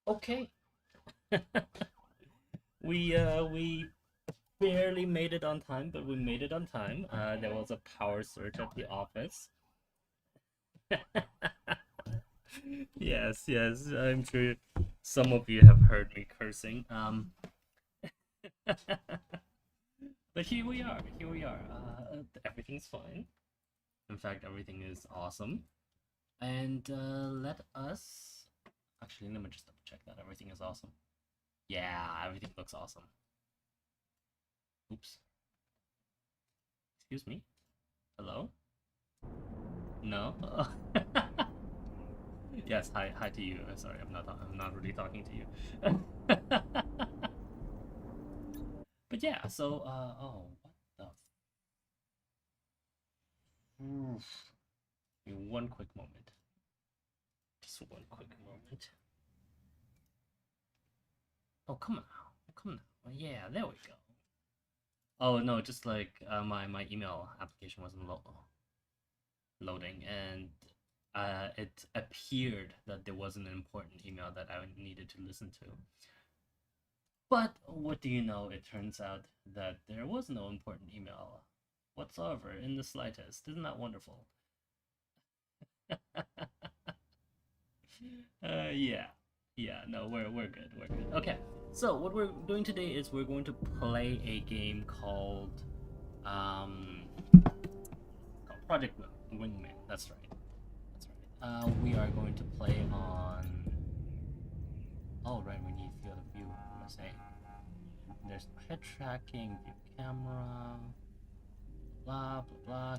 Okay. We barely made it on time, but we made it on time. There was a power surge at the office. Yes, yes, I'm sure some of you have heard me cursing. But here we are. Here we are. Everything's fine. In fact, everything is awesome. And let us actually let me just double check that everything is awesome. Yeah, everything looks awesome. Oops. Excuse me. Hello? No? Yes, hi to you. Sorry, I'm not really talking to you. But yeah, so oh, what the oof. Give me one quick moment. Just one quick moment. Oh, come on. Come on. Oh, yeah, there we go. Oh no, just like my email application wasn't loading, and it appeared that there was an important email that I needed to listen to. But what do you know? It turns out that there was no important email whatsoever in the slightest. Isn't that wonderful? Yeah, yeah. No, we're good. We're good. Okay. So what we're doing today is we're going to play a game um called Project Wingman. That's right. That's right. We are going to play on. Oh right, we need field of view. What am I saying? There's head tracking, view camera, blah blah blah.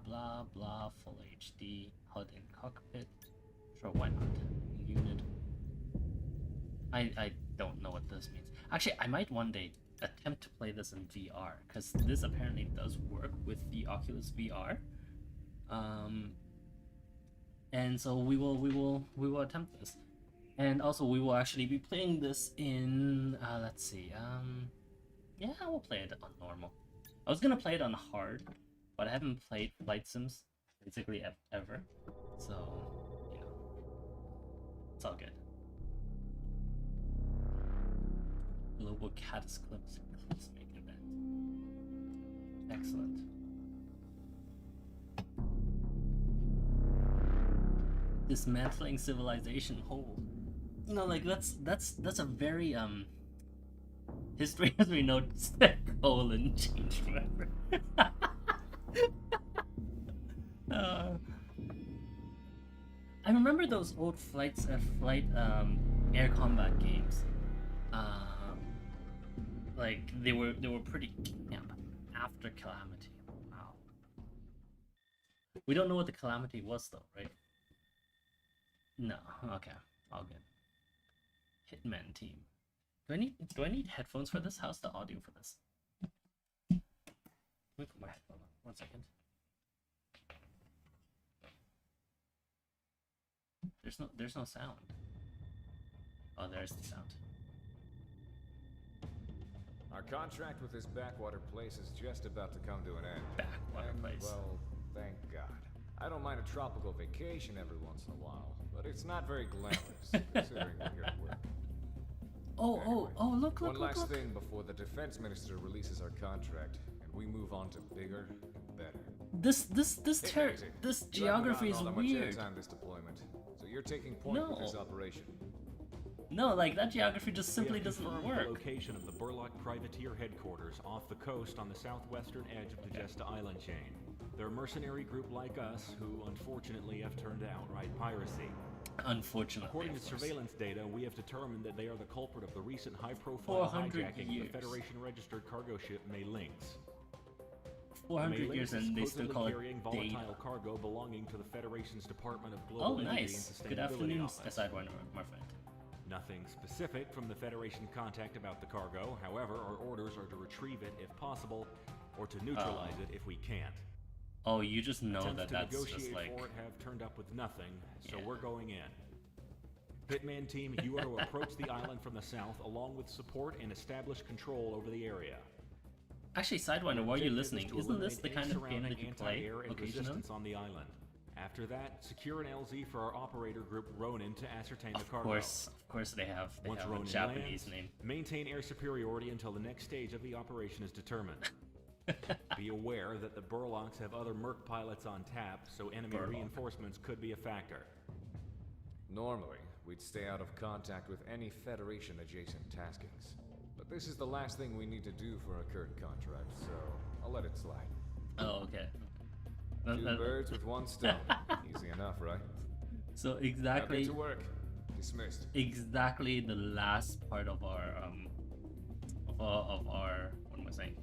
Blah blah. Full HD, HUD in cockpit. Sure, why not? Unit. I don't know what this means. Actually, I might one day attempt to play this in VR because this apparently does work with the Oculus VR. Um, and so we will attempt this, and also we will actually be playing this in let's see, yeah, we'll play it on normal. I was gonna play it on hard, but I haven't played flight sims basically ever, so you know it's all good. Global cataclysmic event. Excellent. Dismantling civilization whole. Like that's a very history as we know colon change forever. uh, I remember those old flight air combat games. Um, like they were pretty camp after Calamity. Wow. We don't know what the Calamity was though, right? No. Okay. All good. Hitman team. Do I need headphones for this? How's the audio for this? Let me put my headphone on. 1 second. There's no sound. Oh, there's the sound. Our contract with this backwater place is just about to come to an end. Backwater place. Well, thank God. I don't mind a tropical vacation every once in a while, but it's not very glamorous, considering we're here at work. Oh, look. One last thing before the defense minister releases our contract, and we move on to bigger and better. This geography is weird. This deployment, so you're taking point with this operation. No, like that geography just simply doesn't work. The location of the Burlock Privateer headquarters off the coast on the southwestern edge of the Jesta Island chain. They're a mercenary group like us who unfortunately have turned to outright piracy. Unfortunately. According to surveillance data, we have determined that they are the culprit of the recent high-profile hijacking of the Federation-registered cargo ship May Lynx. 400 years and they still call it volatile data. cargo belonging to the Federation's Department of Global Oh, Energy nice. and Sustainability Good afternoon, Office. Sidewinder, my friend. Nothing specific from the Federation contact about the cargo. However, our orders are to retrieve it if possible, or to neutralize it if we can't. Oh, you just know Attempts that's negotiate just like... for it have turned up with nothing, so we're going in. Hitman team, you are to approach the island from the south, along with support and establish control over the area. Actually, Sidewinder, while you're listening, isn't this the kind of game that you play occasionally? On the island. After that, secure an LZ for our operator group Ronin to ascertain the cargo. Of course they have. They Once have Ronin a Japanese lands, name. maintain air superiority until the next stage of the operation is determined. Be aware that the Burlocks have other Merc pilots on tap, so enemy reinforcements could be a factor. Normally, we'd stay out of contact with any Federation-adjacent taskings. But this is the last thing we need to do for a Kurt contract, so I'll let it slide. Oh, okay. Two birds with one stone. Easy enough, right? So Now exactly. get to work. Dismissed. Exactly the last part of our what am I saying?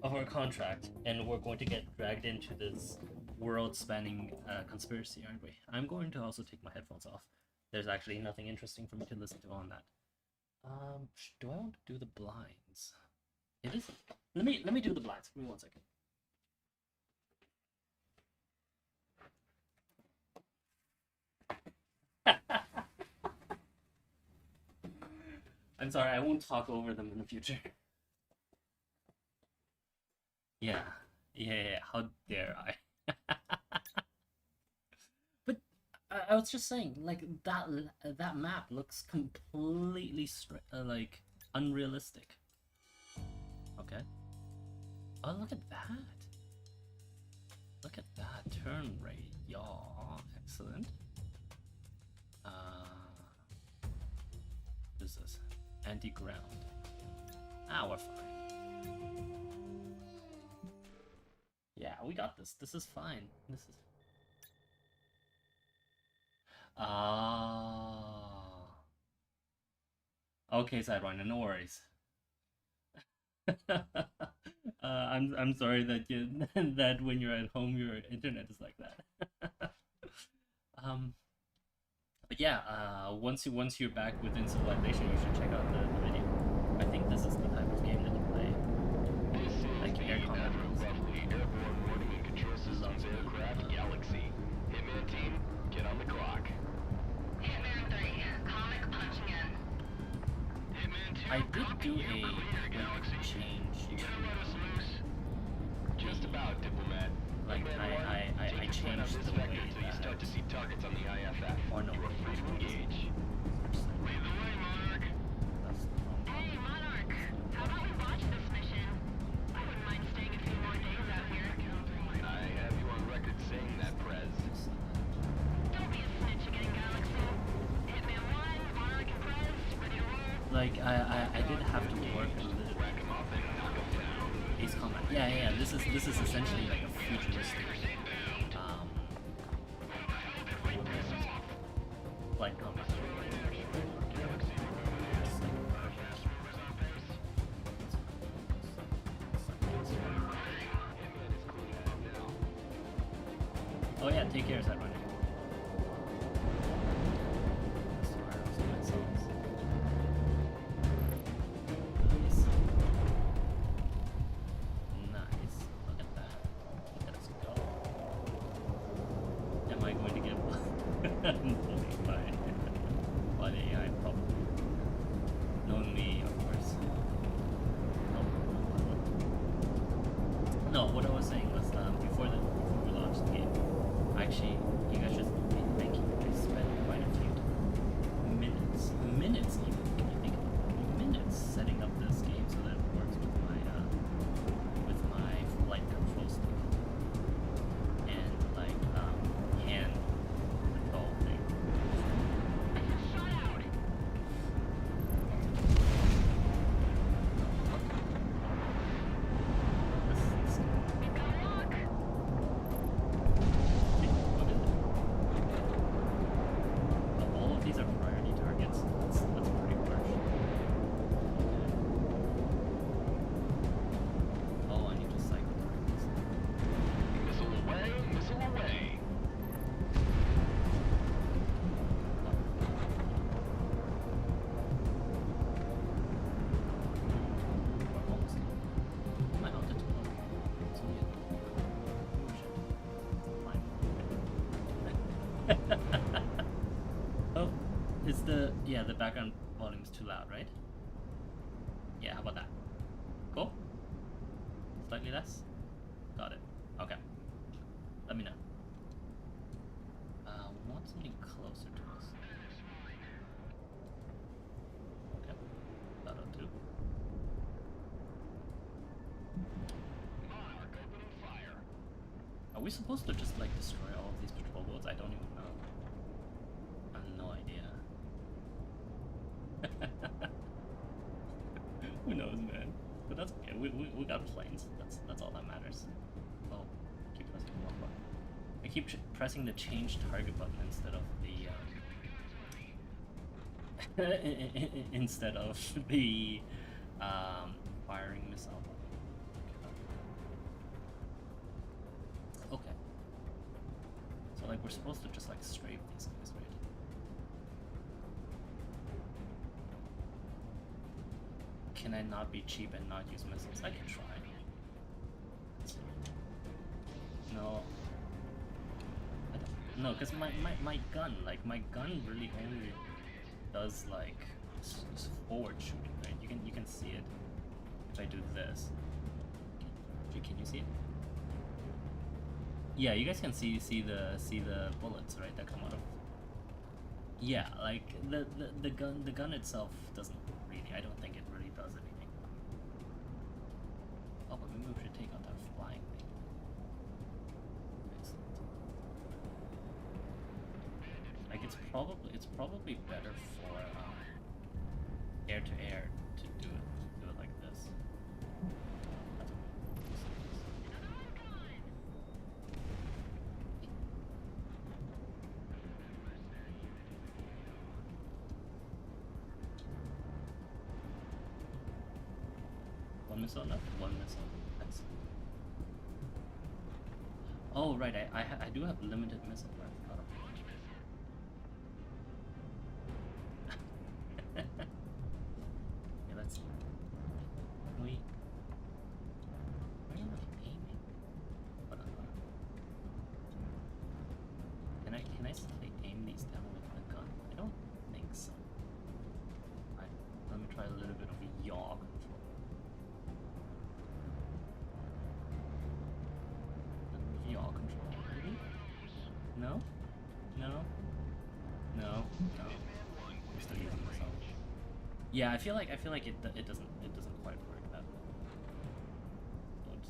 Of our contract, and we're going to get dragged into this world-spanning conspiracy, aren't we? I'm going to also take my headphones off. There's actually nothing interesting for me to listen to on that. Do I want to do the blinds? It is. Let me do the blinds. Give me 1 second. I'm sorry, I won't talk over them in the future. Yeah. How dare I? But I was just saying, like that map looks completely like unrealistic. Okay. Oh, look at that! Look at that turn rate, y'all. Excellent. What is this? Anti-ground. Ah, we're fine. Yeah, we got this. This is fine. This is... Okay, Sidewinder, no worries. I'm sorry that that when you're at home your internet is like that. But yeah, once you're back within civilization, you should check out the video. I think this is the type of game that you play. Like air combat. Airborne warning and control systems aircraft Galaxy. Hitman team, get on the clock. Hitman 3, comic punching in. Hitman 2, I did do a Galaxy. change. You gotta let us loose. Just about, Diplomat. Like I changed the way until you start to that. see targets on the IFF. Or no. You are free to engage. Lead the way, Monarch. That's the wrong one. Hey, Monarch, how about we watch this mission? I wouldn't mind staying a few more days out here. I have you on record saying that, Prez. Don't be a snitch again, Galaxy. Hitman 1, Monarch and Prez, ready to roll. Like I did have to work a little bit. Ace Combat. Yeah. This is essentially like a futuristic flight combat. Oh yeah, take care, Sidewinder. Nice. Look at that. Look at us go. Am I going to get bullied by the AI? Probably. Knowing me, of course. No, what I was saying was before we launched the game, actually, you guys should thank you. I spent quite a few minutes even. Can you think about it? Minutes setting up this game so that it works with my flight control stick and like hand control thing. Shut out. This is We've got a lock. what is it? All of these are priority targets. That's pretty harsh. Oh, I need to cycle targets. Missile away, missile away. We're almost done. My altitude level. It's only at... Oh, is the background volume is too loud, right? Yeah, how about that? Cool? Slightly less? Got it. Okay. Let me know. Something closer to us. Okay, that'll do. Monarch opening fire. Are we supposed to just like destroy all of these patrol boats? I don't even know. I have no idea. Who knows, man? But that's okay. We got planes. That's all that matters. Oh, keep pressing the wrong button. I keep pressing the change target button instead of the instead of the firing missile button. Okay. So like we're supposed to just like strafe these guys, right? Can I not be cheap and not use missiles? I can try. No. I don't, no, because my gun, like my gun really only does like forward shooting, right? You can see it if I do this. Can you see it? Yeah, you guys can see the bullets, right, that come out of. Yeah, like the gun itself doesn't really. I don't think it really does anything. Oh, but maybe we should take out that flying thing. Excellent. Like it's probably better for air to air to do it like this. That's okay. One missile enough? One missile. Excellent. Oh right, I do have limited missile. I forgot about it. Yeah, let's see. Can we? Where am I aiming? Hold on. Can I like, aim these down with the gun? I don't think so. Alright, let me try a little bit of a yaw control. Yaw control, maybe? No? No? No? No. We're still using this out. Yeah, I feel like it doesn't quite work that well. Oops.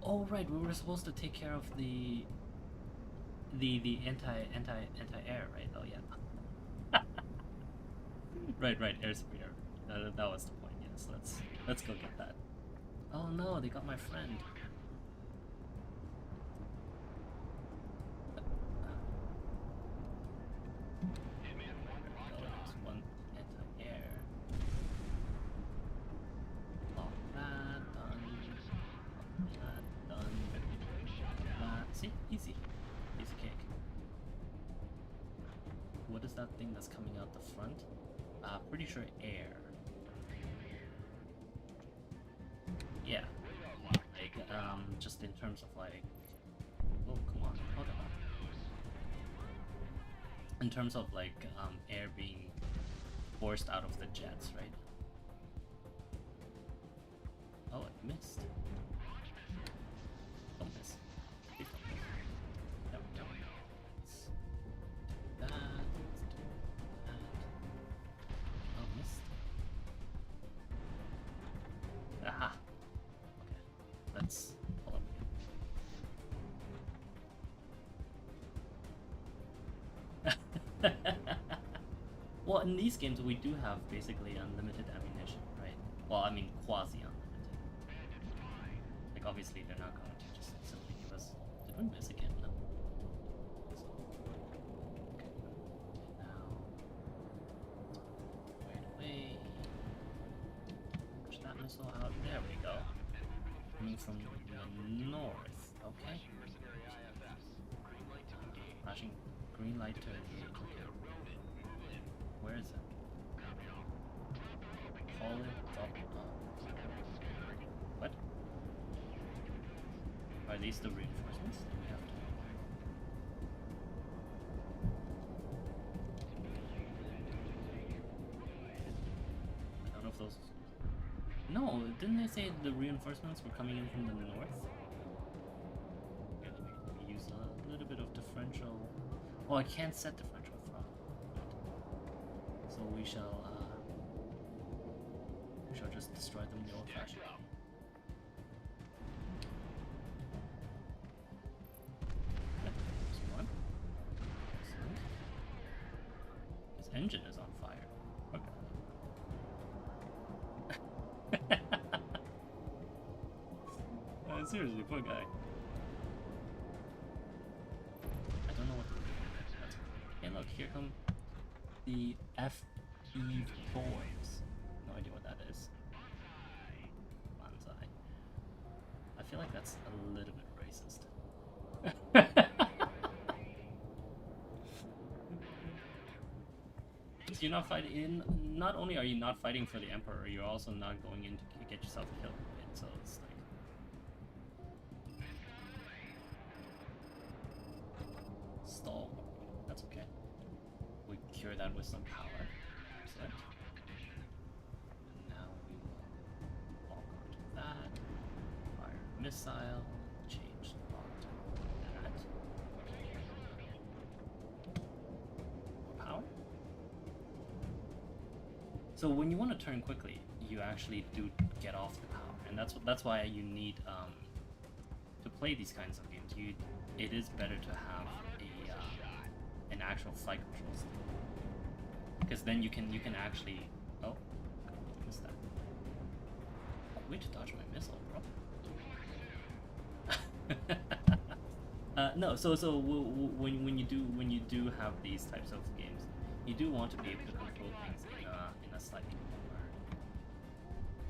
Oh right, we were supposed to take care of the anti-air, right? Oh yeah. right, air superior. That was the point. Yes, let's go get that. Oh no, they got my friend. Oh, there's one anti-air. Lock that, done. Lock that, done. Lock that. See? Easy. Easy cake. What is that thing that's coming out the front? Pretty sure air. Yeah. Like, just in terms of like, oh come on, hold on. In terms of like, air being forced out of the jets, right? Oh, it missed. Don't miss. Please don't miss. No, no. Let's do that. Let's do that. Oh, missed. Aha. Okay. Let's pull up again. Well, in these games, we do have basically unlimited ammunition, right? Well, I mean, quasi-unlimited. Like, obviously, they're not going to just simply give us... Did we miss again? No. So, okay. Now... Right away. Push that missile out. There we go. Coming from the north. Okay. Flashing green light to engage. Okay. Where is it? Call it up. What? Are these the reinforcements that we have to... I don't know if those... No, didn't they say the reinforcements were coming in from the north? Yeah, let me use Oh, I can't set differential throttle. So we shall just destroy them the old-fashioned way. There's one. Excellent. His engine is on fire. Okay. Seriously, poor guy. I don't know what to do. Hey, look, here come the FE boys. No idea what that is. Banzai. I feel like that's a little bit racist. So you're not fighting. Not only are you not fighting for the Emperor, you're also not going in to get yourself killed. Right? So it's like. Stall. That's okay. We cure that with some power. Excellent. And now we will walk onto that. Fire missile. Change the lock to that. More power. So when you want to turn quickly, you actually do get off the power, and that's why you need to play these kinds of games. It is better to have an actual flight control stick, because then you can actually missed that. Way to dodge my missile, bro. No, so when you do have these types of games, you do want to be able to control things in a slightly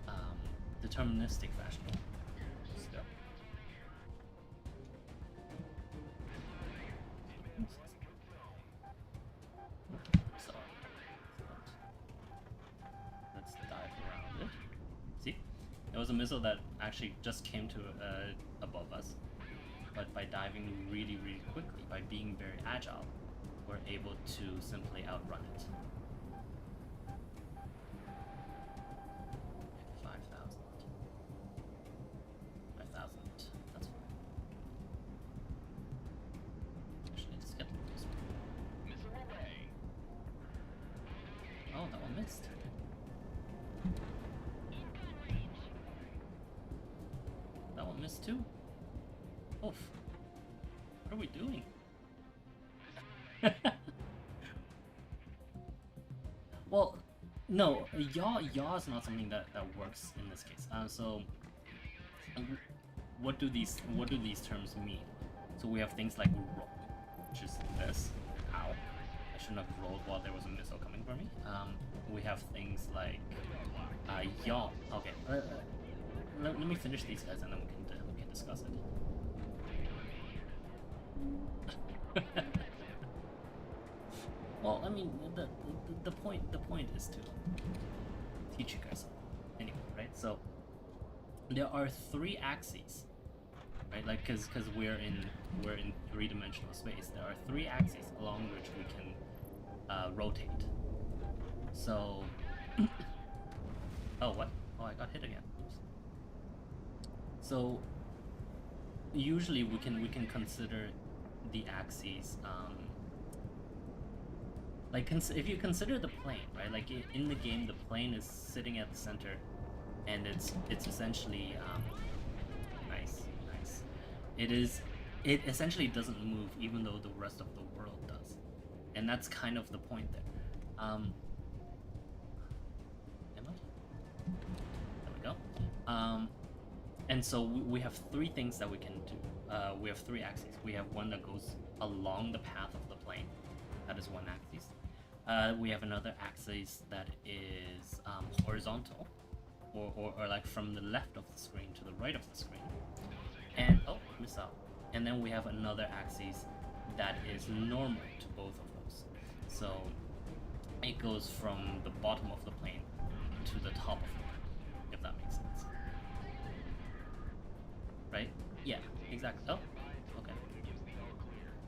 more deterministic fashion. Still. So, let's dive around it. See, there was a missile that actually just came to above us, but by diving really, really quickly, by being very agile, we're able to simply outrun it. 5,000. 5,000. That's fine. Actually, let's get this one. Missile away. Oh, that one missed. That one missed too. Oof. What are we doing? Well, no, yaw is not something that works in this case. So what do these terms mean? So we have things like roll, which is this. Ow. I shouldn't have rolled while there was a missile coming for me. We have things like yaw. Okay. Let me finish these guys and then we can discuss it. Well, I mean, the point is to teach you guys something. Anyway, right? So there are 3 axes, right? Like, because we're in 3-dimensional space. There are 3 axes along which we can rotate. So, oh what? Oh, I got hit again. Oops. So usually we can consider the axes. Like, if you consider the plane, right? Like in the game, the plane is sitting at the center, and it's essentially nice. It essentially doesn't move, even though the rest of the world does, and that's kind of the point there. Am I? There we go. And so we have 3 things that we can do. We have 3 axes. We have one that goes along the path of the plane. That is one axis. We have another axis that is horizontal, or like from the left of the screen to the right of the screen. And oh, miss out. And then we have another axis that is normal to both of those. So it goes from the bottom of the plane to the top of the plane, if that makes sense. Right? Yeah, exactly. Oh, okay.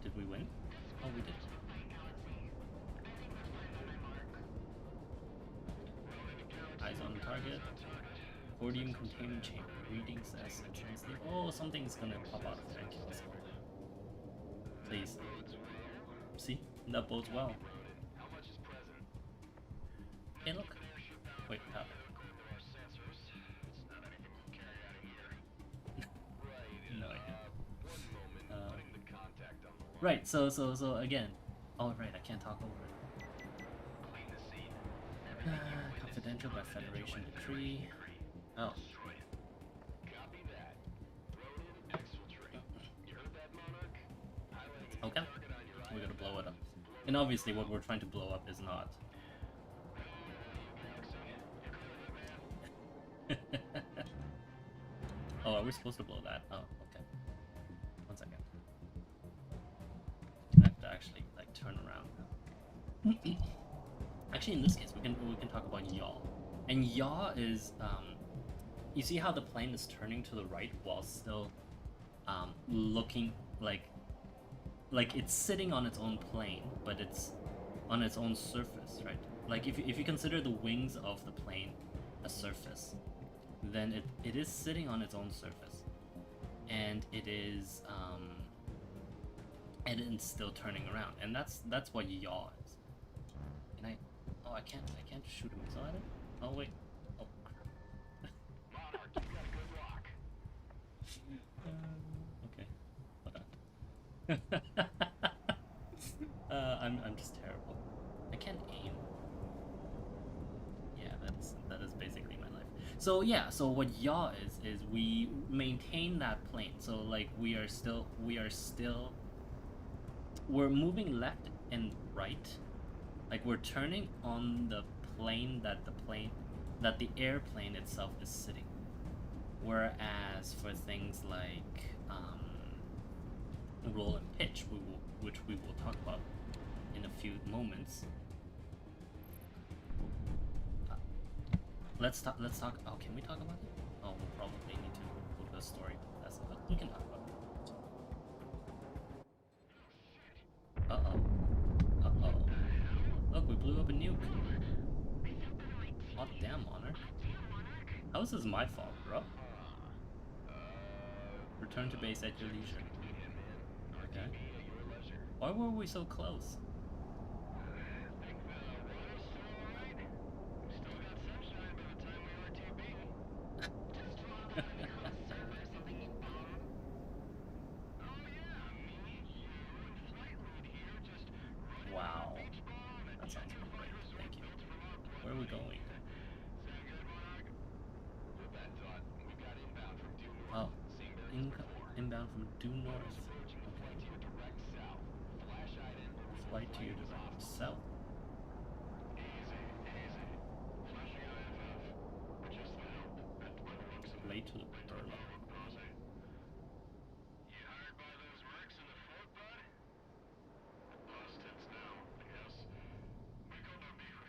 Did we win? Oh, we did. Eyes on target. Podium containment chamber. Reading says oh, something's gonna pop out of there and kill us. Please. See, that bodes well. How much is present? Hey, look. Wait, how? According to our sensors, it's not anything we can carry out of here. Right. No idea. One moment. Putting the contact on the line. Right. So again. Oh, right. I can't talk over it. Clean the scene. Confidential by Federation decree. Oh. Destroy it. Copy that. Ronin, exfiltrate. You heard that, Monarch? Highlight Okay. target on your We're gonna blow it up. And obviously, what we're trying to blow up is not. Oh, are we supposed to blow that? Oh, okay. 1 second. I have to actually like turn around. Actually, in this case, we can talk about yaw. And yaw is you see how the plane is turning to the right while still looking like it's sitting on its own plane, but it's on its own surface, right? Like if you consider the wings of the plane a surface, then it is sitting on its own surface, and it is still turning around, and that's what yaw is. Can I? Oh, I can't shoot a missile at it. Oh wait. Oh. Monarch, you got a good lock. Okay. Hold on. I'm just terrible. I can't aim. Yeah, that is basically my life. So yeah, so what yaw is we maintain that plane. So like we're moving left and right. Like we're turning on the plane that the airplane itself is sitting. Whereas for things like roll and pitch, which we will talk about in a few moments. Let's talk. Oh, can we talk about it? Oh, we'll probably need to go to the story. But we can talk about it. Uh oh. Look, we blew up a nuke. Oh damn, Monarch. How is this my fault, bro? Return to base at your leisure. Okay. Why were we so close? Wow. That sounds great. Thank you. Where are we going? Oh. Inbound from due north. Flight to your direct south. Late to the Burla.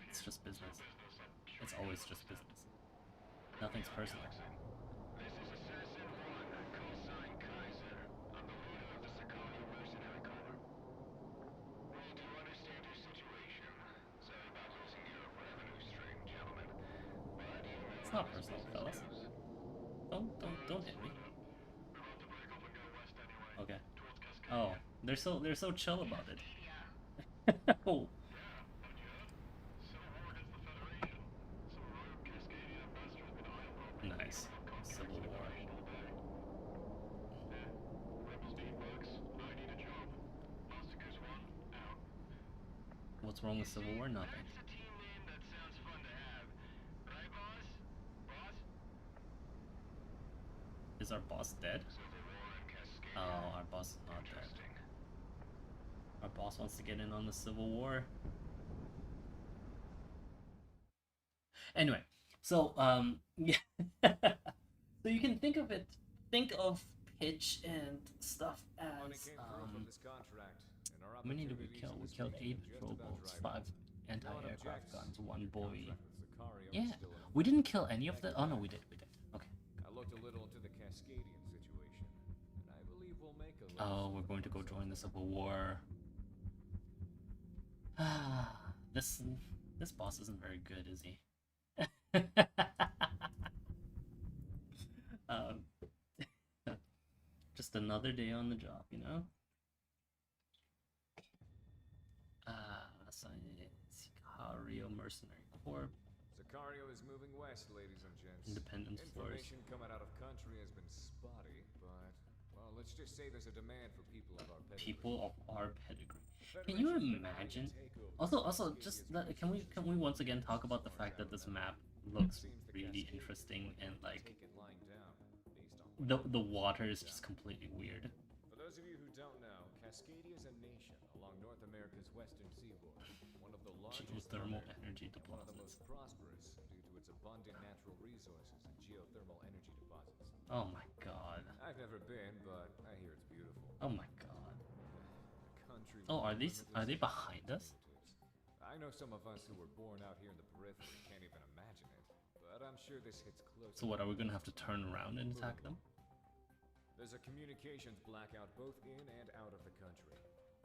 It's just business. It's always just business. Nothing's personal. This is Assassin 1, cosine Kaiser, on the leader of the Sakani Mercenary Corps. We do understand your situation. Sorry about losing your revenue stream, gentlemen. But you It's not personal, fellas. Don't hit me. We're about to break off and go west anyway. Okay. Towards Cascadia. Oh, they're so chill about it. Oh. Civil War against the Federation. Some rogue Cascadia ambassador has been eye-opening. Nice. Civil War. Rebels need bugs. I need a job. Monsters 1, out. What's wrong with Civil War? Nothing. That's a team name that sounds fun to have. Right, boss? Boss? Is our boss dead? Civil War and Cascadia. Oh, our boss is not dead. Interesting. Our boss wants to get in on the Civil War. Anyway, so yeah. So you can think of pitch and stuff Money as came through from this contract, and our how many did we opportunities kill? in We this killed region 8 just patrol about boats, dried 5 up. No one anti-aircraft objects. guns, 1 buoy. Contract with Sicario is Yeah, still in we didn't kill any of the. Oh no, we did. Okay. I looked a little into the Cascadian situation, and I believe we'll make a little. Oh, we're going to go join the Civil War. This boss isn't very good, is he? um, just another day on the job, you know? Sicario Mercenary Corps. Sicario is moving west, ladies and gents. Independence Force. Information coming out of country has been spotty, but, well, let's just say there's a demand for people of our pedigree. People of our pedigree. The Can you Federation's been imagine? ready to take over Also, Cascadia just as that, much can we as once again talk about the fact that this map looks Seems the really Cascadia interesting would and like like to take it lying down, based on what the water is just completely weird. For those of you who don't know, Cascadia is a nation along North America's western seaboard, one of the largest Geothermal on Earth, energy and one of the deposits. most prosperous due to its abundant natural resources and geothermal energy deposits. Oh my god. I've never been, but I hear it's beautiful. Oh my god. A country Oh, with are they limitless behind us? fingertips. I know some of us who were born out here in the periphery can't even imagine it, but I'm sure this hits close. So what, are we gonna have to turn around and attack them? There's a communications blackout both in and out of the country.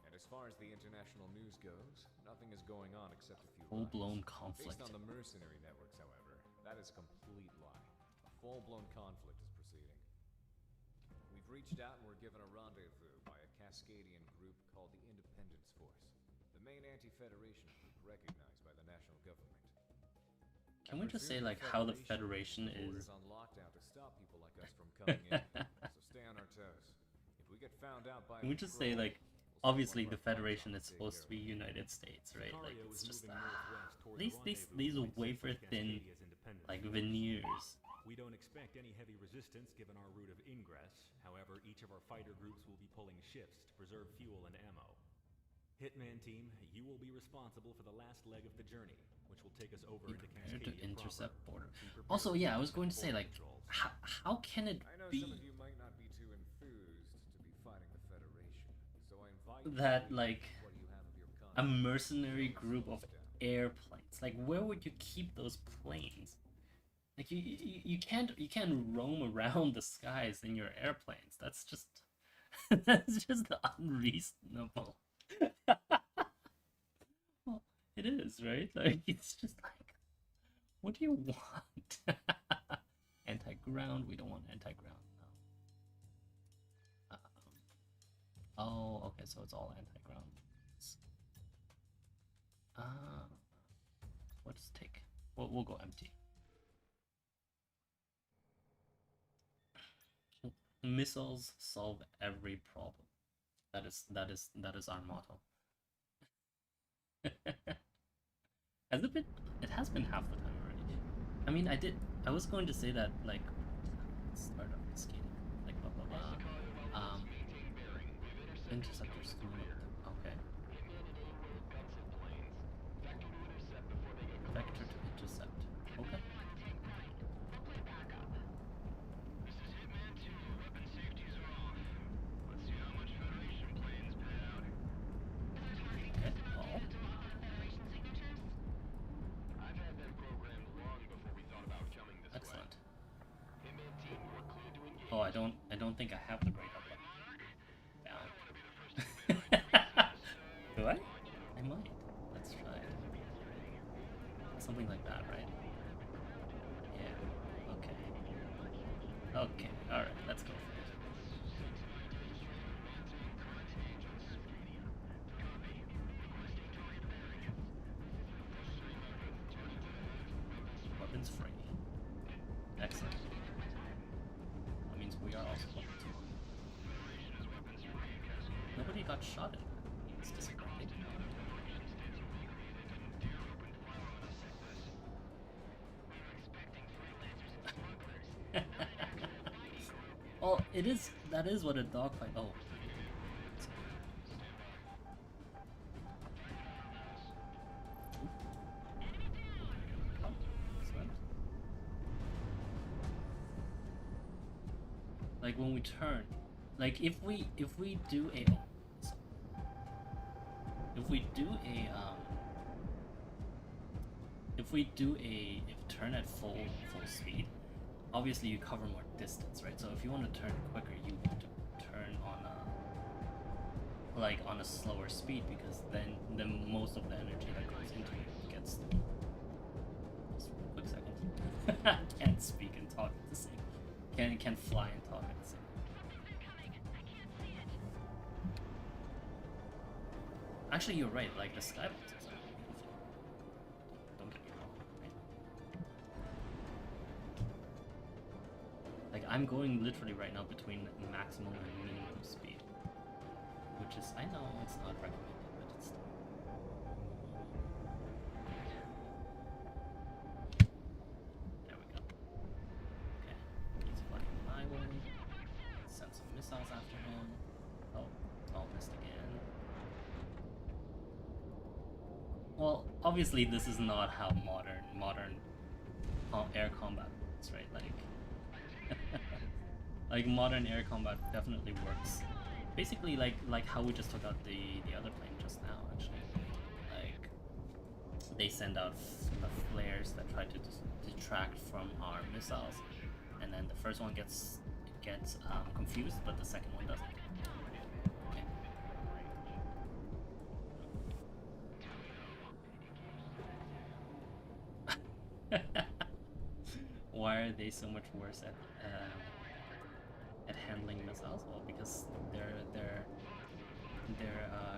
And as far as the international news goes, nothing is going on except a few Full-blown riots. conflict. Based on the Mercenary networks, however, that is a complete lie. A full-blown conflict is proceeding. We've reached out and were given a rendezvous by a Cascadian group called the Independence Force, the main anti-Federation group recognized by the national government. Can we just say like how the Federation is? on lockdown to stop people like us from coming in. So stay on our toes. If we get found out by Can we just say like, obviously the Federation is supposed to be United States, right? Like Sicario it's is just moving northwest toward the these rendezvous point wafer set for thin Cascadia's independence. like veneers. We don't expect any heavy resistance given our route of ingress. However, each of our fighter groups will be pulling shifts to preserve fuel and ammo. Hitman team, you will be responsible for the last leg of the journey, which will take us over Be into prepared to Cascadia intercept proper. border. Be prepared Also, to yeah, I was going to say border like, controls. how can it I know be some of you might not be too enthused to be fighting the Federation, so I invite you that to like what you have of your a confidence. mercenary group of airplanes? Like, where would you keep those planes? Like you can't roam around the skies in your airplanes. That's just that's just unreasonable. Well, it is, right? Like it's just like, what do you want? Anti-ground? We don't want anti-ground. No. Oh, okay. So it's all anti-ground. Let's take. We'll go empty. Missiles solve every problem. That is our motto. Has it been? It has been half the time already. I mean, I was going to say that like start of the skating, like blah blah blah. Interceptors coming up. Okay. Vector to intercept. Okay. This is Hitman 2. Weapon safety's off. Let's see how much Federation planes pad out. Okay. Oh. I've had them programmed long before we thought about coming this Excellent. way. Hitman team, we're cleared to engage. Oh, I don't think I have the radar button. Down. Do I? I might. Let's try it. Something like that, right? Yeah. Okay. Okay. All right. Let's go for it. Weapons free. Excellent. That means we are also weapons free. Nobody got shot at. It's disappointing. Oh, it is. That is what a dogfight. Oh. Like when we turn, like if we do a turn at full speed, obviously you cover more distance, right? So if you want to turn quicker, you have to turn on a slower speed, because then most of the energy that goes into it gets. Just a quick second. I can't speak and talk at the same. Can fly and talk at the same. Actually, you're right. Like the skyboxes are I'm going literally right now between maximum and minimum speed, which is, I know it's not recommended, but it's still. There we go. Okay, he's flying my way. Send some missiles after him. Oh, missed again. Well, obviously this is not how modern air combat works, right? Like modern air combat definitely works. Basically, like how we just took out the other plane just now. Actually, like they send out flares that try to detract from our missiles, and then the first one gets confused, but the second one doesn't. Okay. Why are they so much worse at handling missiles? Well, because they're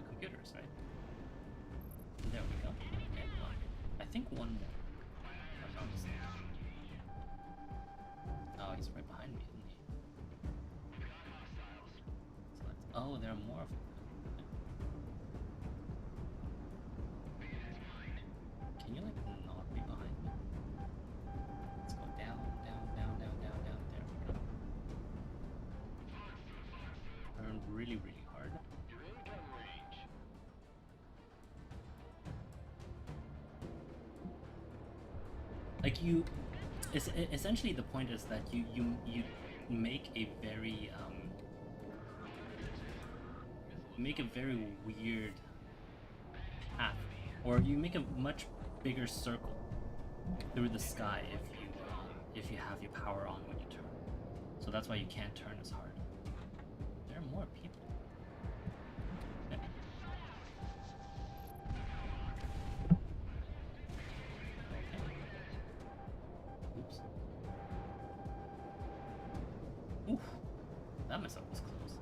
computers, right? There we go. Okay, I think one more. If I'm not mistaken. Oh, he's right behind me, isn't he? So oh, there are more of them. Can you like not be behind me? Let's go down. There we go. Turn really hard. Like you, essentially the point is that you make a very weird path, or you make a much bigger circle through the sky if you have your power on when you turn. So that's why you can't turn as hard. There are more people. Okay. Oops. Oof. That missile was close.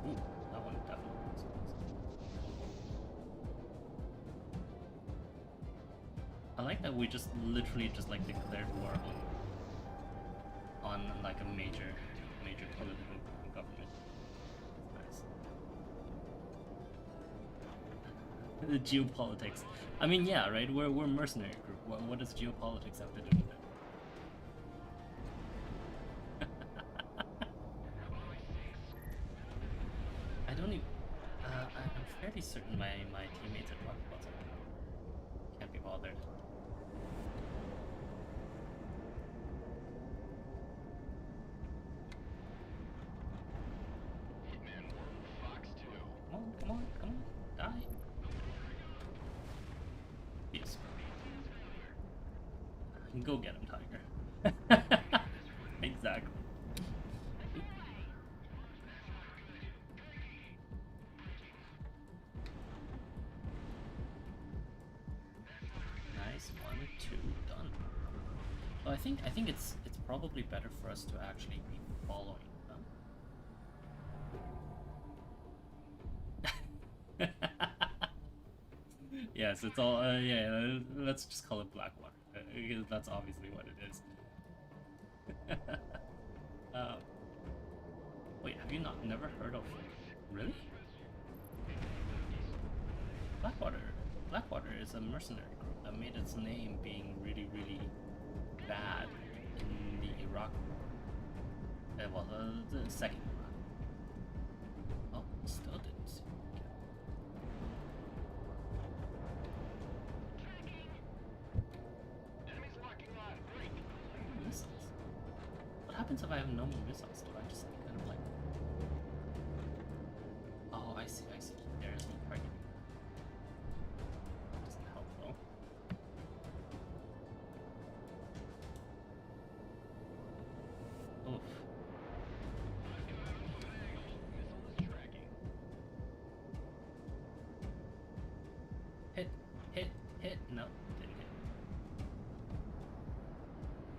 Ooh, that one definitely was close. I like that we just literally just like declared war on like a major political government. Nice. The geopolitics. I mean, yeah, right? We're mercenary group. What does geopolitics have to do with it? I don't even. I'm fairly certain my teammates are rocket bots. Can't be bothered. Come on, die. Yes. Go get him, Tiger. Exactly. Nice, 1, 2, done. So I think it's probably better for us to actually be following them. Yes, it's all, yeah, let's just call it Blackwater, because that's obviously what it is. Wait, have you never heard of, really? Blackwater is a mercenary group that made its name being really bad in the Iraq War. Well, the second Iraq War. Oh, still didn't see. Missiles. What happens if I have no more missiles? Do I just kind of like... Oh, I see. There is one target. Doesn't help though. Oof. Hit. No, didn't hit.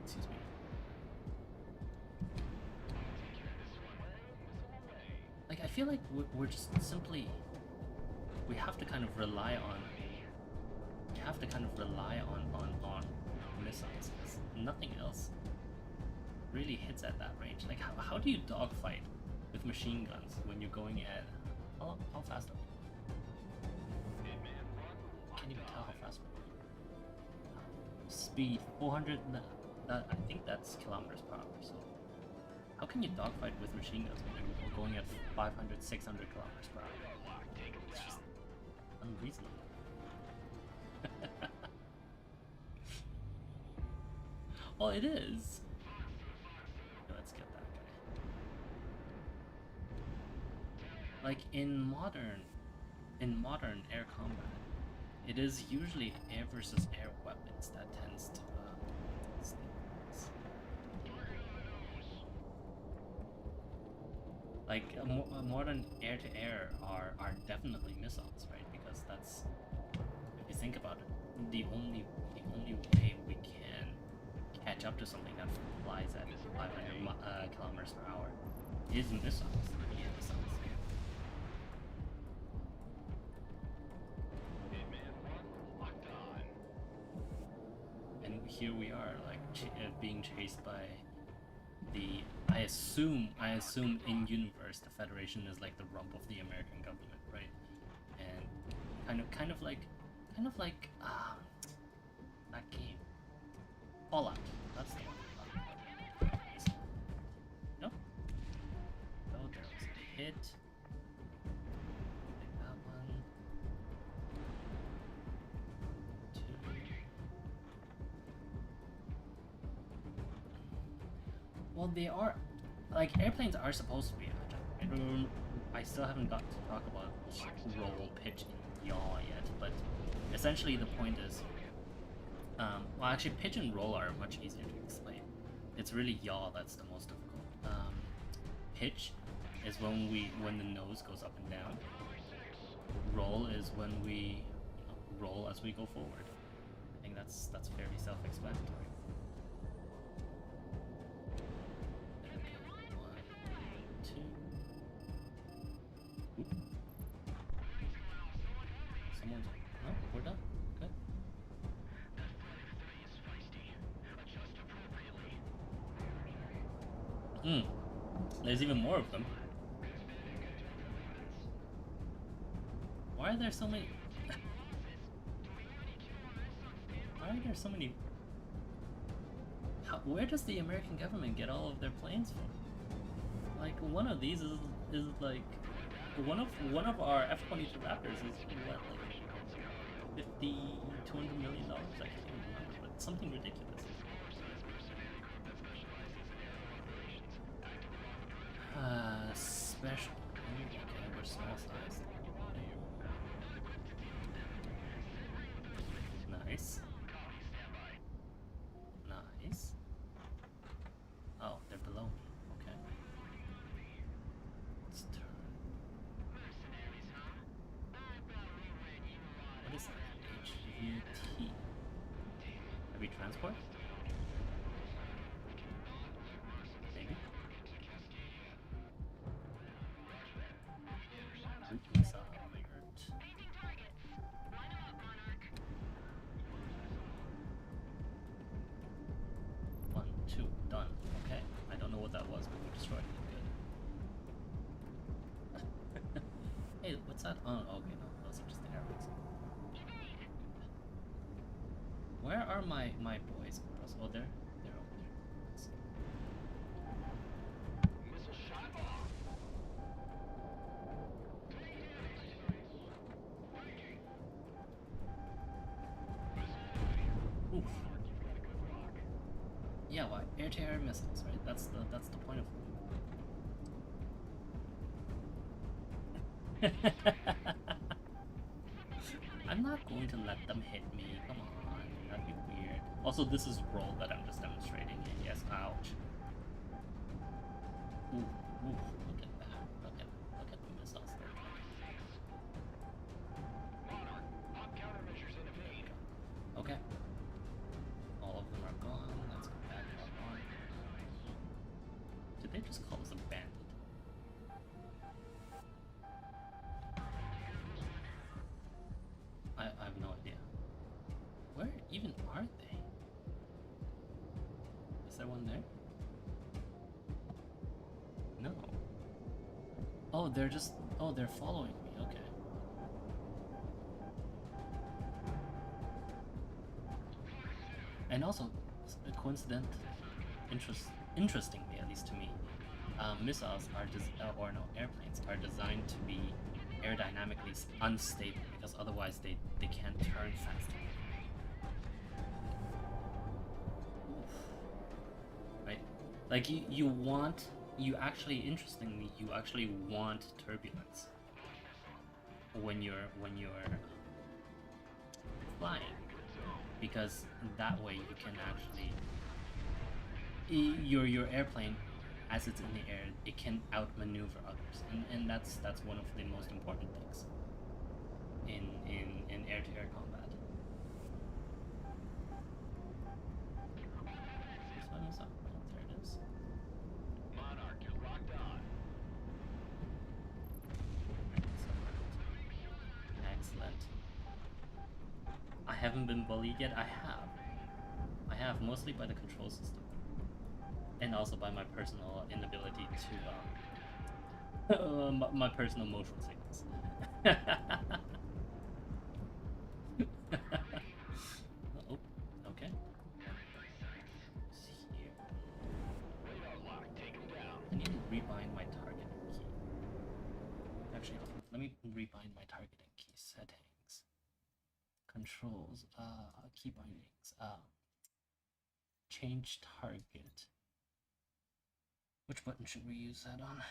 Excuse me. Like, I feel like we're just simply... We have to kind of rely on... on missiles, because nothing else really hits at that range. Like, how do you dogfight with machine guns when you're going at how fast are we? Can't even tell how fast we're going. Speed 400. That I think that's kilometers per hour. So how can you dogfight with machine guns when you're going at 500, 600 kilometers per hour? It's just unreasonable. Well, it is. Okay, let's get that guy. Like in modern air combat, it is usually air versus air weapons that tends to stabilize. Like modern air to air are definitely missiles, right? Because that's, if you think about it, the only way we can catch up to something that flies at 500 kilometers per hour is missiles. Yeah, missiles. And here we are, like being chased by the. I assume in universe the Federation is like the rump of the American government, right? And kind of like that game. Fallout. That's the one. Nope. Oh, there was a hit. Take that one. Two. Well, they are, like, airplanes are supposed to be agile. I still haven't got to talk about roll, pitch, and yaw yet, but essentially the point is, well, actually, pitch and roll are much easier to explain. It's really yaw that's the most difficult. Pitch is when the nose goes up and down. Roll is when we roll as we go forward. I think that's fairly self-explanatory. Okay, 1, 2. Oop. Someone's. No, we're done. Good. There's even more of them. Why are there so many? Why are there so many? Where does the American government get all of their planes from? Like, one of these is like one of our F-22 Raptors is what, like $200 million? I can't even remember, but something ridiculous. Special. Okay, we're small sized. Nice. Nice. Oh, they're below me. Okay. Let's turn. What is that? HVT. Heavy transport? Maybe. Missile alert. 1, 2, done. Okay. I don't know what that was, but we destroyed it. Good. Hey, what's that? Oh, okay, no, those are just the arrows. Where are my boys? Oh, they're over there. Oof. Yeah, well, air-to-air missiles, right? That's the point of them. I'm not going to let them hit me. Come on, that'd be weird. Also, this is roll that I'm just demonstrating. Yes, ouch. Ooh, ooh, look at that. Look at the missiles there. Okay. All of them are gone. Let's go back up on. Did they just call us a bandit? I have no idea. Where even are they? Is there one there? they're just... Oh, they're following me. Okay. And also, interestingly, at least to me, missiles are airplanes are designed to be aerodynamically unstable because otherwise they can't turn fast enough. Right? Like you actually want turbulence when you're flying, because that way you can actually your airplane, as it's in the air, it can outmaneuver others, and that's one of the most important things in air-to-air combat. This one is up. Oh, there it is. Monarch, you're locked on. Excellent. I haven't been bullied yet. I have, mostly by the control system, and also by my personal inability to my personal motion sickness. Oh, okay. Here. Radar lock, take him down. I need to rebind my targeting key. Actually, let me rebind my targeting key settings. Controls, key bindings, change target. Which button should we use that on?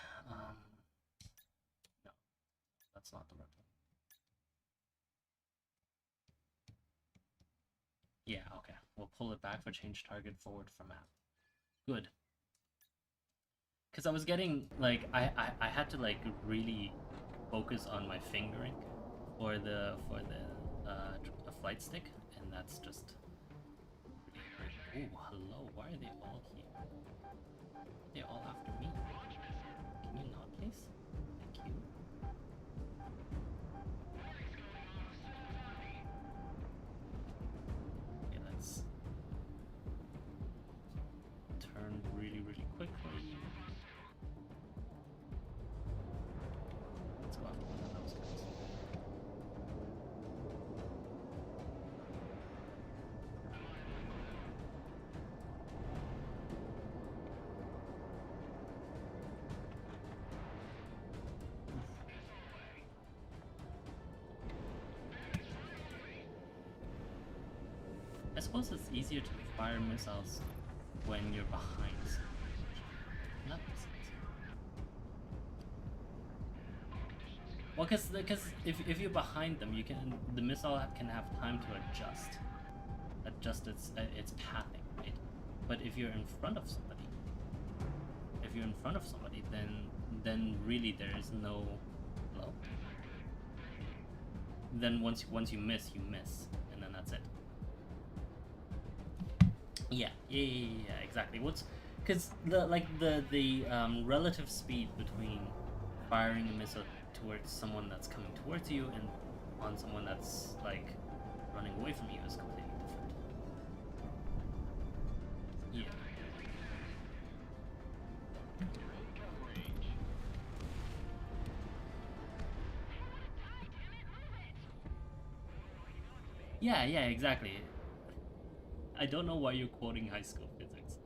No, that's not the right one. Yeah, okay. We'll pull it back for change target, forward for map. Good. Because I was getting, like, I had to, like, really focus on my fingering for the flight stick, and that's just really... Ooh, hello, why are they all here? They're all after me. Can you not, please? Thank you. Okay, let's turn really, really quickly. Let's go after one of those guys. I suppose it's easier to fire missiles when you're behind. That makes sense. Well, because if you're behind them, the missile can have time to adjust its pathing, right? But if you're in front of somebody, then really there is no blow. Then once you miss, and then that's it. Yeah, exactly. Because the relative speed between firing a missile towards someone that's coming towards you and on someone that's like running away from you is completely different. Yeah. Yeah, exactly. I don't know why you're quoting high school physics.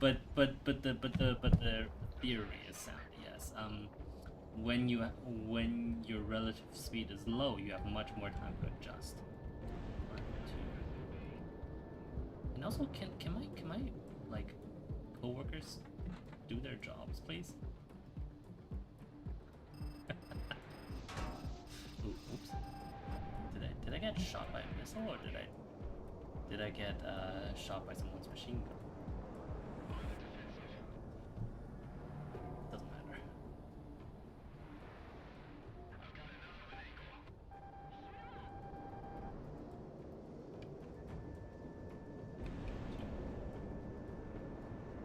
but the theory is sound. Yes. When your relative speed is low, you have much more time to adjust. 1, 2. And also, can my like coworkers do their jobs, please? Oops. Did I get shot by a missile, or did I get shot by someone's machine gun? Doesn't matter.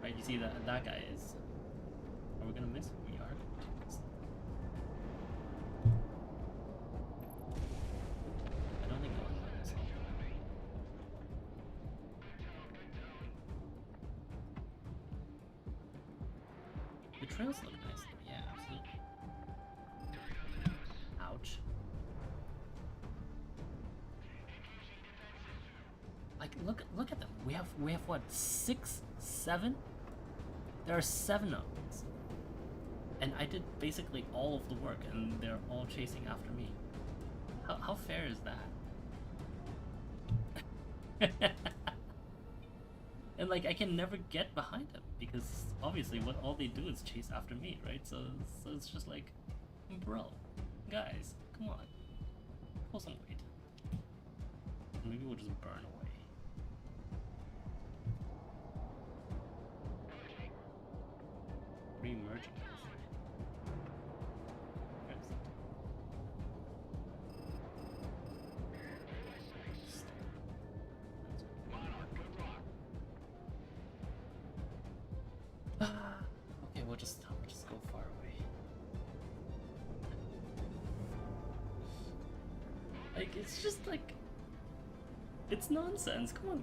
Right, you see that guy is... Are we gonna miss? We are. I don't think I'll miss. trails look nice. Yeah, absolutely. Ouch. Like, look at them. We have what, 6, 7? There are 7 of these, and I did basically all of the work, and they're all chasing after me. How fair is that? And like, I can never get behind them because obviously what all they do is chase after me, right? So it's just like, bro, guys, come on, pull some weight. Maybe we'll just burn away. Re-merging. Okay, we'll just go far away. Like, it's just like, it's nonsense. Come on,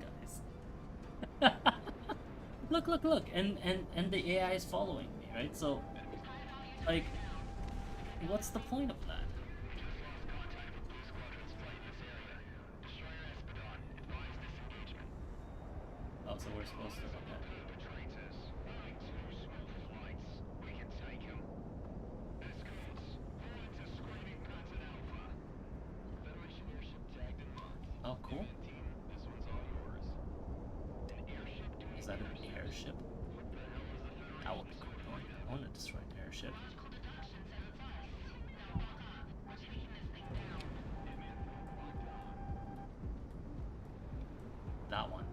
guys. Look, and the AI is following me, right? So, like, what's the point of that? Oh, so we're supposed to. Okay. Oh, cool. Is that an airship? That would be cool. I want to destroy an airship. That one.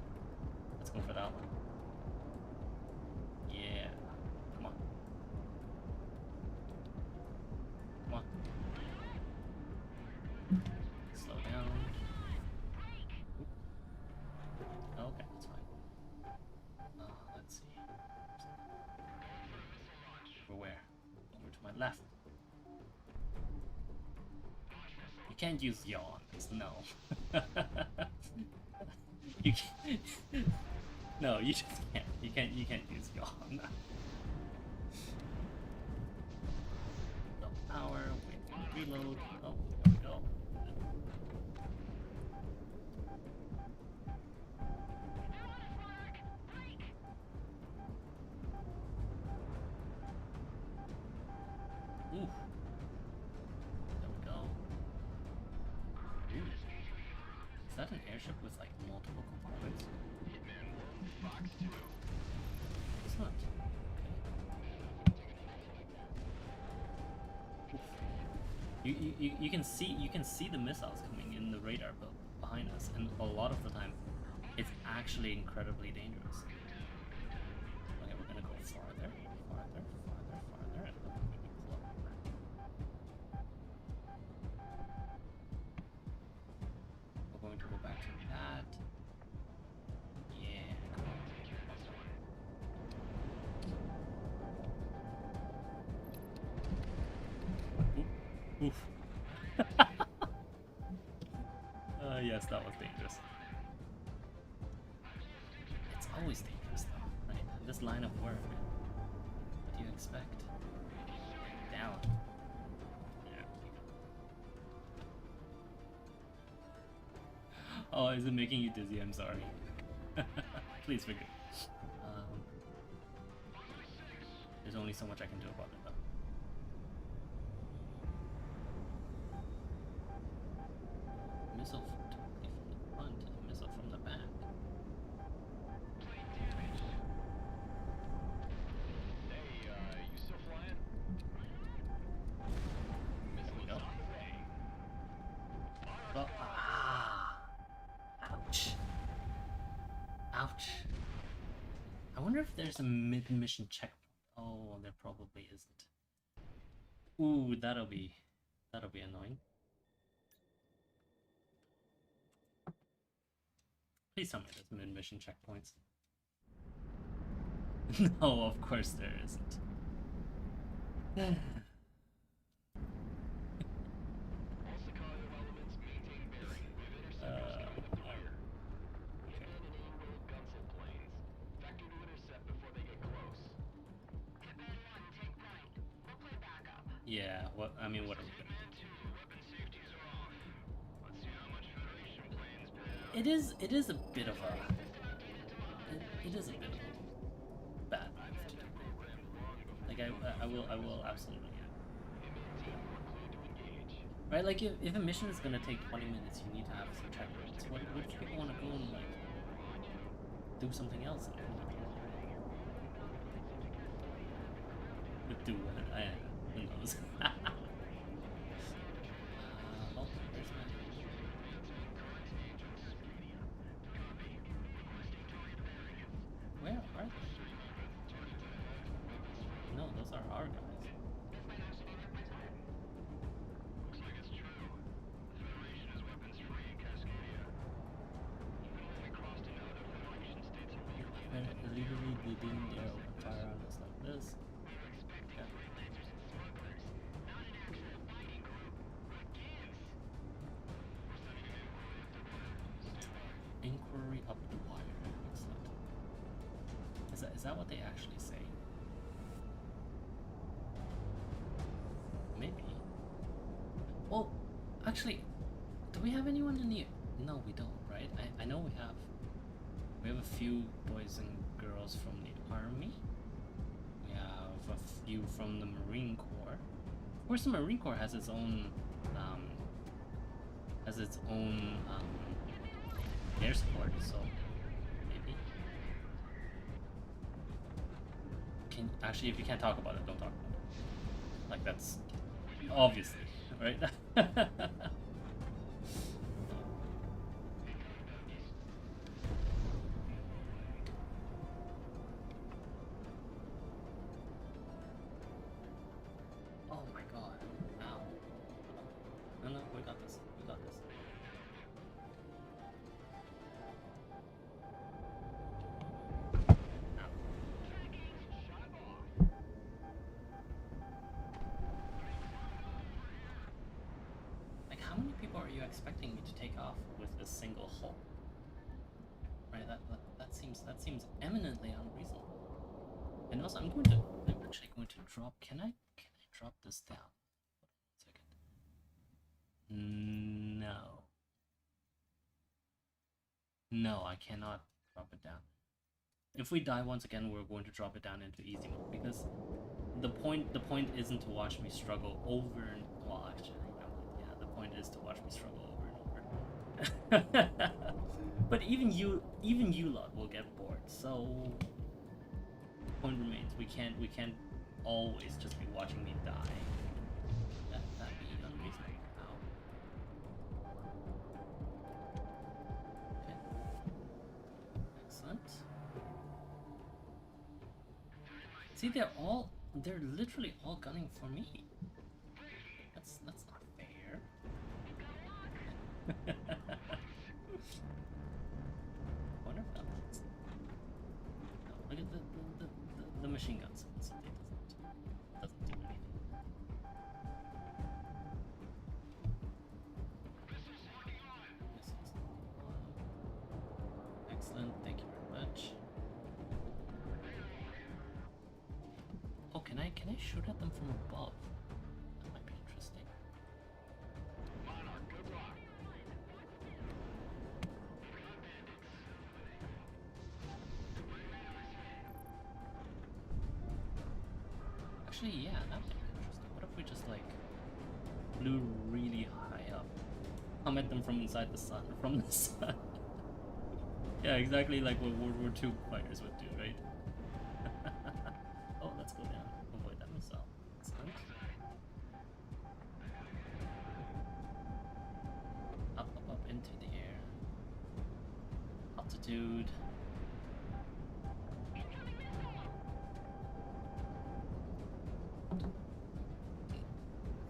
Let's go for that one. Yeah. Come on. Come on. Slow down. Oop. Okay, that's fine. Let's see. Over where? Over to my left. You can't use yaw on this, no. You can't. No, you just can't. You can't use yaw on that. No power, wait for reload. Oh, there we go. Ooh. There we go. Ooh. Is that an airship with like multiple components? It's not. Okay. You can see the missiles coming in the radar behind us, and a lot of the time it's actually incredibly dangerous. Okay, we're gonna go farther, and look really close. We're going to go back to that. Yeah, come on. Oof. Yes, that was dangerous. It's always dangerous though, right? This line of work. What do you expect? Down. Yeah. Oh, is it making you dizzy? I'm sorry. Please forgive. There's only so much I can do about it though. Missile totally from the front and missile from the back. Hey, you still flying? There we go. Well, ouch. Ouch. I wonder if there's a mid-mission checkpoint. Oh, there probably isn't. Ooh, that'll be annoying. Please tell me there's mid-mission checkpoints. No, of course there isn't. All Sicario elements maintain bearing. We've intercepted the fire. Hitman and AIM-rolled Gunsel planes. Vector to intercept before they get close. Hitman 1, take Yeah, what I mean, what are we gonna do? It is a bit of a it is a bit of a bad move to do. Like I will absolutely. Right, like if a mission is gonna take 20 minutes, you need to have some checkpoints. What if people want to go and like do something else? Do it. Who knows? Oh, there's my... Where are they? No, those are our guys. Illegally bleeding their fire on us like this. Yeah. Inquiry up the wire. Excellent. Is that what they actually say? Maybe. Well, actually, do we have anyone in the... No, we don't, right? I know we have a few boys and girls from the army. We have a few from the Marine Corps. Of course, the Marine Corps has its own air support, so maybe. Actually, if you can't talk about it, don't talk about it. Like, that's obviously, right? Oh my god. Ow. No, we got this. We got this. Ow. Like, how many people are you expecting me to take off with a single hole? Right, that seems eminently unreasonable. And also, I'm actually going to drop. Can I drop this down? Hold on 1 second. No, I cannot drop it down. If we die once again, we're going to drop it down into easy mode, because the point isn't to watch me struggle over and actually, yeah, the point is to watch me struggle over and over. But even you lot will get bored. So the point remains, we can't always just be watching me die. That'd be unreasonable now. Okay. Excellent. See, they're literally all gunning for me. That's not fair. Wonder if that works. No, look at the machine guns. It doesn't do anything. Excellent, thank you very much. Oh, can I shoot at them from above? That might be interesting. Actually, yeah, that would be interesting. What if we just like flew really high up, come at them from inside the sun, from the sun? Yeah, exactly like what World War II fighters would do, right? Oh, let's go down. Avoid that missile. Excellent. Up into the air. Altitude.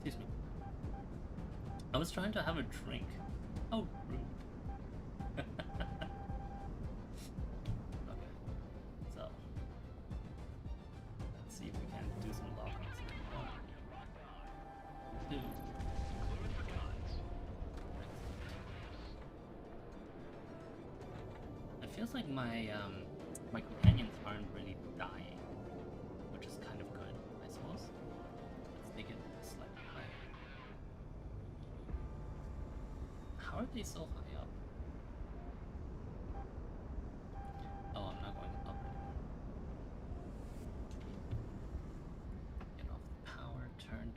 Excuse me. I was trying to have a drink. Oh, rude. Okay. So, let's see if we can do some lock-ons. 1, 2. It feels like my my companions aren't really dying, which is kind of good, I suppose. Let's take it slow. are they so high up? Oh, I'm not going up anymore. Get off the power. Turn.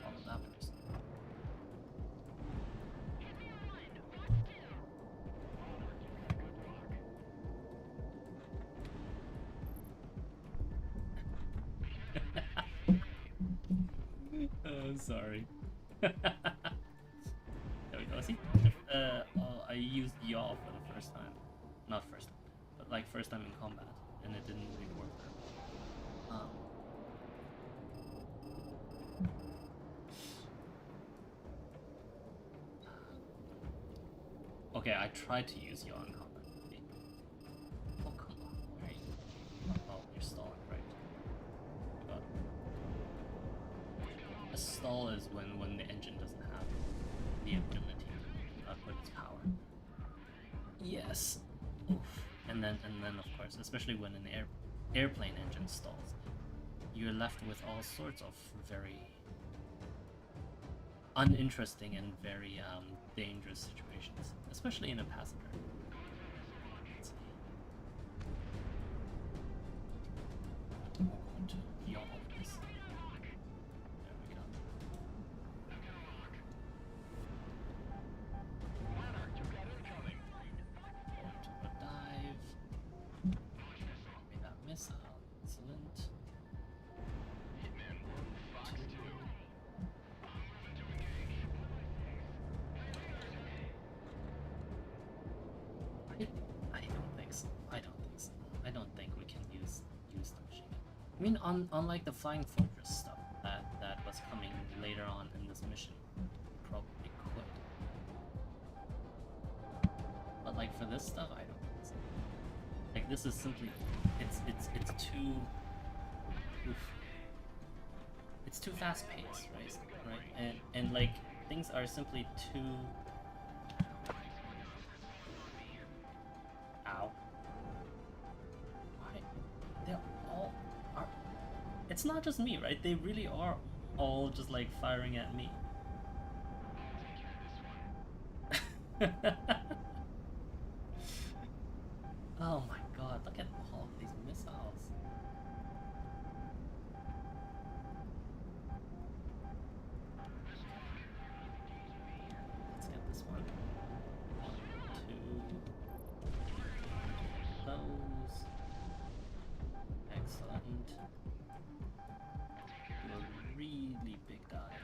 Follow that person. Oh, sorry. There we go. See, I used yaw for the first time. Not first time, but like first time in combat, and it didn't really work. Okay, I tried to use yaw in combat. Oh, come on. Where are you? Oh, you're stalling, right? Got it. A stall is when the engine doesn't have the ability to output its power. Yes. Oof. And then of course, especially when an airplane engine stalls, you're left with all sorts of very uninteresting and very dangerous situations, especially in a passenger. Let's see. We're going to yaw this. There we go. Going to a dive. Made that missile. Excellent. I don't think so. I don't think we can use the machine gun. I mean, on like the Flying Fortress stuff that was coming later on in this mission, probably could. But like for this stuff, I don't think so. Like this is simply, it's too, it's too fast paced, right? And like things are simply too. Ow. Why? They're all are. It's not just me, right? They really are all just like firing at me. Oh my god, look at all of these missiles. Let's get this one. 1, 2. Those. Excellent. Do a really big dive.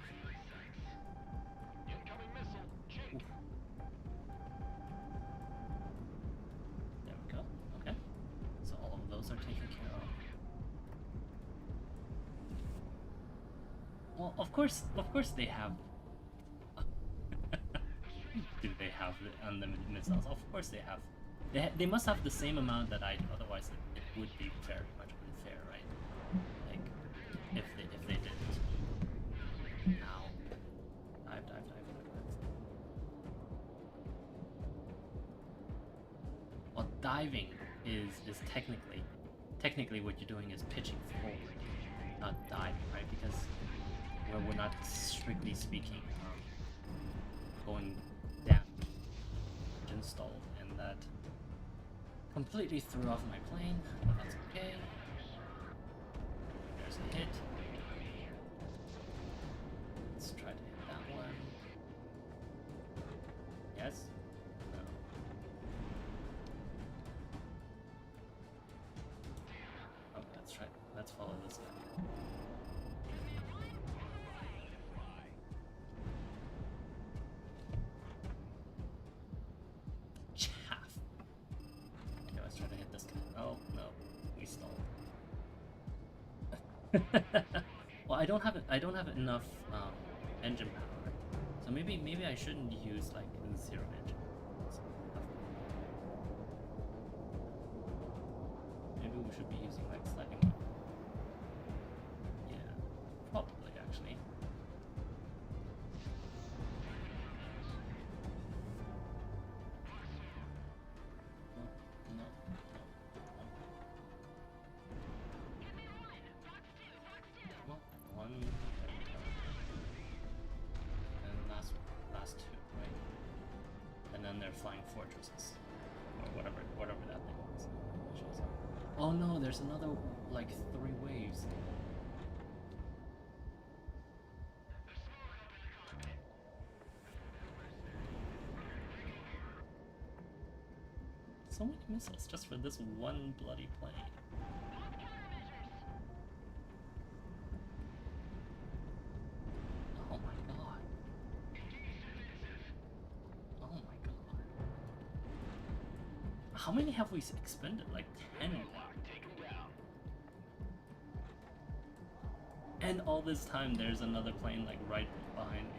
Oof. There we go. Okay. So all of those are taken care of. Well, of course they have. Do they have the unlimited missiles? Of course they have. They must have the same amount that I do. Otherwise, it would be very much unfair, right? Like if they didn't. Now, dive. Well, diving is technically what you're doing is pitching forward, not diving, right? Because we're not strictly speaking going down. Engine stalled, and that completely threw off my plane, but that's okay. There's a hit. Let's try to hit that one. Yes? No. Okay, let's try. Let's follow this guy. Chaff. Okay, let's try to hit this guy. Oh no, we stalled. Well, I don't have enough engine power, so maybe I shouldn't use like zero engine. Maybe we should be using like slightly more. Yeah, probably actually. one, and last two, right? And then they're flying fortresses, or whatever that thing was. Shows up. Oh no, there's another like 3 waves. So many missiles just for this one bloody plane. Oh my god. Oh my god. How many have we expended? Like 10? And all this time there's another plane like right behind me.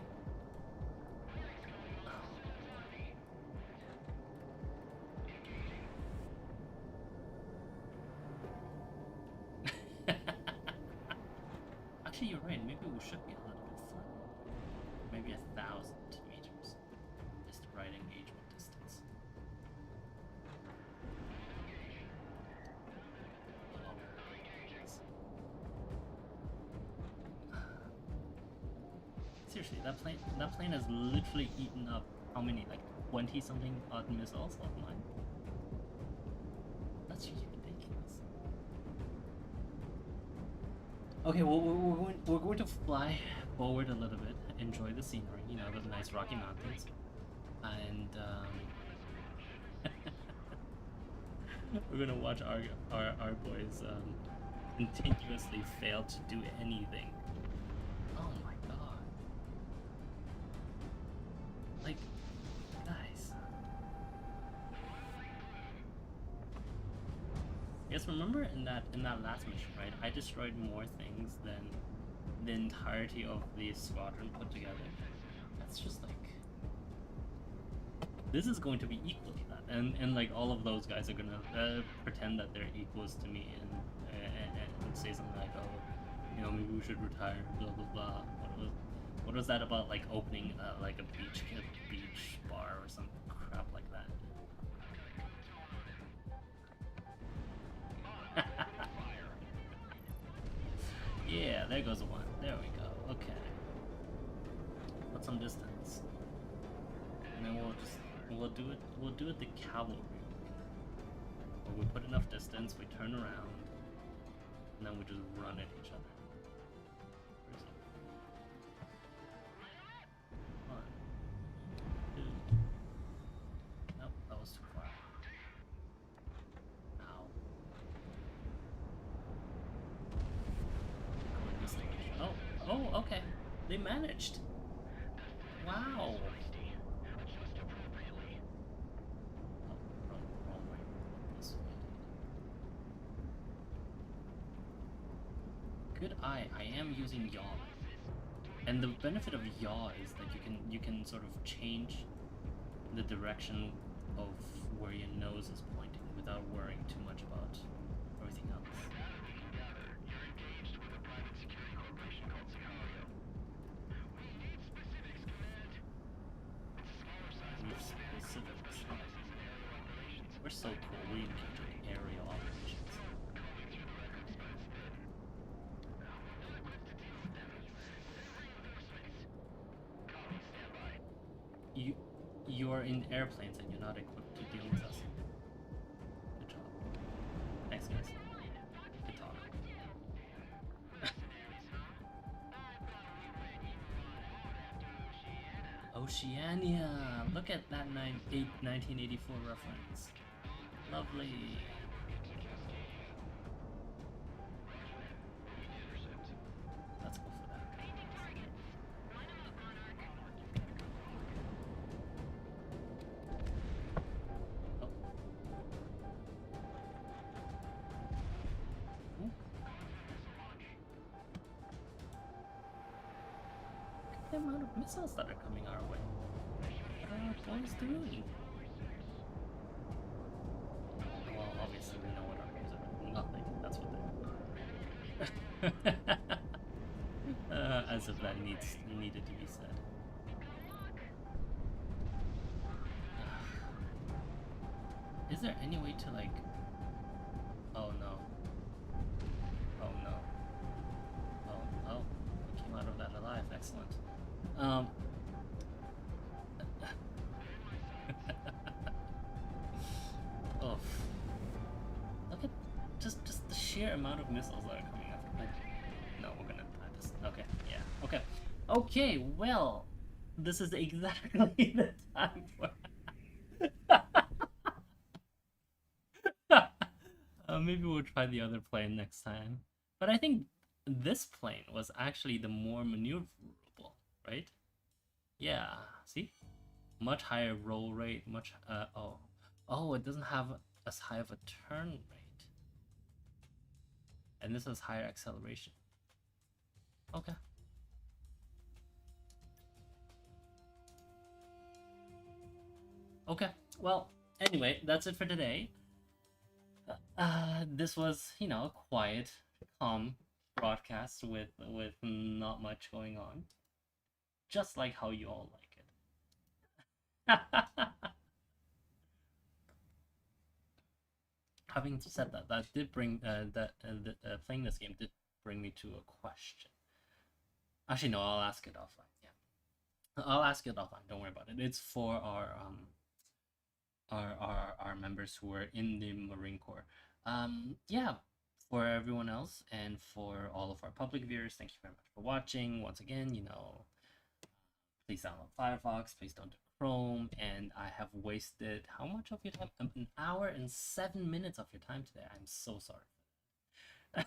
Actually, you're right. Maybe we should be a little bit further. Maybe 1,000 meters is the right engagement distance. Seriously, that plane has literally eaten up how many, like 20 something odd missiles of mine. That's just ridiculous. Okay, well, we're going to fly forward a little bit, enjoy the scenery, you know, the nice Rocky Mountains, and we're gonna watch our boys continuously fail to do anything. Oh my god! Like, guys. Yes, remember in that last mission, right? I destroyed more things than the entirety of the squadron put together. That's just like, this is going to be equally that, and like all of those guys are gonna pretend that they're equals to me and say something like, oh, you know, maybe we should retire, blah blah blah. What was that about, like opening like a beach bar or some crap like that? Yeah, there goes one. There we go. Okay. Put some distance. And then we'll do it the cavalry way. Where we put enough distance, we turn around, and then we just run at each other. Where's it? 1, 2. Nope, that was too far. Ow. Oh, okay. They managed. Wow. Wrong way. This way. Good eye. I am using yaw. And the benefit of yaw is that you can sort of change the direction of where your nose is pointing without worrying too much about everything else. Specifics. We're so cool. We engage in aerial operations. You're in airplanes and you're not equipped to deal with us. Good job. Thanks, guys. Good talk. Oceania! Look at that 1984 reference. Lovely. Let's go for that. Oh. Ooh. Look at the amount of missiles that are coming our way. What are our boys doing? Well, obviously we know what our boys are doing. Nothing. That's what they're doing. As if that needed to be said. Is there any way to like... Oh no. Oh no. Oh, oh. Excellent. Um. Oh. Look at just the sheer amount of missiles that are coming after. Like, no, we're gonna die this. Okay, yeah. Okay. Okay, well, this is exactly the time for maybe we'll try the other plane next time. But I think this plane was actually the more maneuverable, right? Yeah, see? Much higher roll rate, much oh, it doesn't have as high of a turn rate. And this has higher acceleration. Okay. Okay. Well, anyway, that's it for today. This was, you know, a quiet, calm broadcast with not much going on. Just like how you all like it. Having said that, that did bring playing this game did bring me to a question. Actually, no, I'll ask it offline. Yeah, I'll ask it offline. Don't worry about it. It's for our members who are in the Marine Corps. Yeah, for everyone else and for all of our public viewers, thank you very much for watching. Once again, you know, please download Firefox. Please don't do Chrome. And I have wasted how much of your time? An hour and 7 minutes of your time today. I'm so sorry.